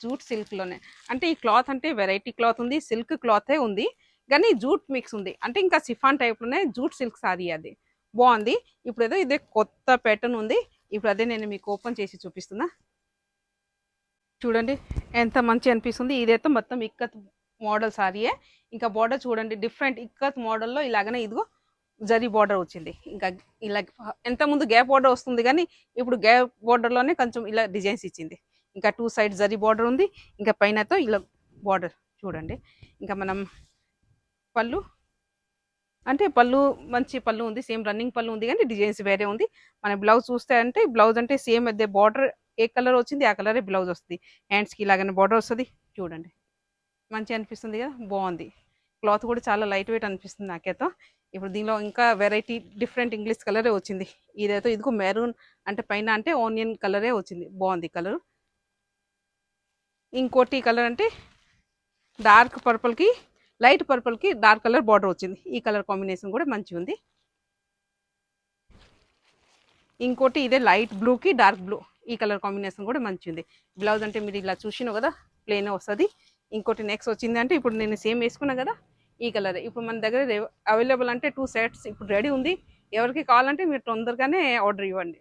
Jute సిల్క్లోనే. అంటే ఈ cloth అంటే వెరైటీ క్లాత్ ఉంది, సిల్క్ క్లాతే ఉంది, కానీ జూట్ మిక్స్ ఉంది. అంటే ఇంకా సిఫాన్ టైప్లోనే జూట్ సిల్క్ సారీ అది బాగుంది. ఇప్పుడు ఏదో ఇదే కొత్త ప్యాటర్న్ ఉంది. ఇప్పుడు అదే నేను మీకు ఓపెన్ చేసి చూపిస్తున్నా. చూడండి ఎంత మంచి అనిపిస్తుంది. ఇదైతే మొత్తం ఇక్కత్ మోడల్ సారీయే. ఇంకా బార్డర్ చూడండి డిఫరెంట్ ఇక్కత్ మోడల్లో ఇలాగనే ఇదిగో జరీ బార్డర్ వచ్చింది. ఇంకా ఇలా ఎంత ముందు గ్యాప్ బార్డర్ వస్తుంది, కానీ ఇప్పుడు గ్యాప్ బార్డర్లోనే కొంచెం ఇలా డిజైన్స్ ఇచ్చింది. ఇంకా 2 సైడ్ జరీ బార్డర్ ఉంది. ఇంకా పైనతో ఇలా బార్డర్ చూడండి. ఇంకా మనం పళ్ళు అంటే పళ్ళు మంచి పళ్ళు ఉంది, సేమ్ రన్నింగ్ పళ్ళు ఉంది, కానీ డిజైన్స్ వేరే ఉంది. మన బ్లౌజ్ చూస్తే అంటే బ్లౌజ్ అంటే సేమ్ అదే బార్డర్ ఏ కలర్ వచ్చింది ఆ కలరే బ్లౌజ్ వస్తుంది. హ్యాండ్స్కి ఇలాగనే బార్డర్ వస్తుంది. చూడండి మంచి అనిపిస్తుంది కదా, బాగుంది. క్లాత్ కూడా చాలా లైట్ వెయిట్ అనిపిస్తుంది నాకైతే. ఇప్పుడు దీనిలో ఇంకా వెరైటీ డిఫరెంట్ ఇంగ్లీష్ కలరే వచ్చింది. ఇదైతే ఇదిగో మెరూన్ అంటే పైన అంటే ఆనియన్ కలరే వచ్చింది, బాగుంది కలర్. ఇంకోటి కలర్ అంటే డార్క్ పర్పుల్కి లైట్ పర్పుల్కి డార్క్ కలర్ బార్డర్ వచ్చింది. ఈ కలర్ కాంబినేషన్ కూడా మంచిగా ఉంది. ఇంకోటి ఇదే లైట్ బ్లూకి డార్క్ బ్లూ, ఈ కలర్ కాంబినేషన్ కూడా మంచిగా ఉంది. బ్లౌజ్ అంటే మీరు ఇలా చూసినావు కదా ప్లెయిన్ వస్తుంది. ఇంకోటి నెక్స్ట్ వచ్చింది అంటే ఇప్పుడు నేను సేమ్ వేసుకున్నా కదా ఈ కలర్. ఇప్పుడు మన దగ్గర అవైలబుల్ అంటే 2 సెట్స్ ఇప్పుడు రెడీ ఉంది. ఎవరికి కావాలంటే మీరు తొందరగానే ఆర్డర్ ఇవ్వండి.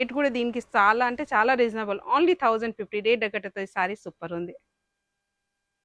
రేట్ కూడా దీనికి చాలా అంటే చాలా రీజనబుల్, ఓన్లీ 1050 రేట్ దగ్గర సారీ సూపర్ ఉంది.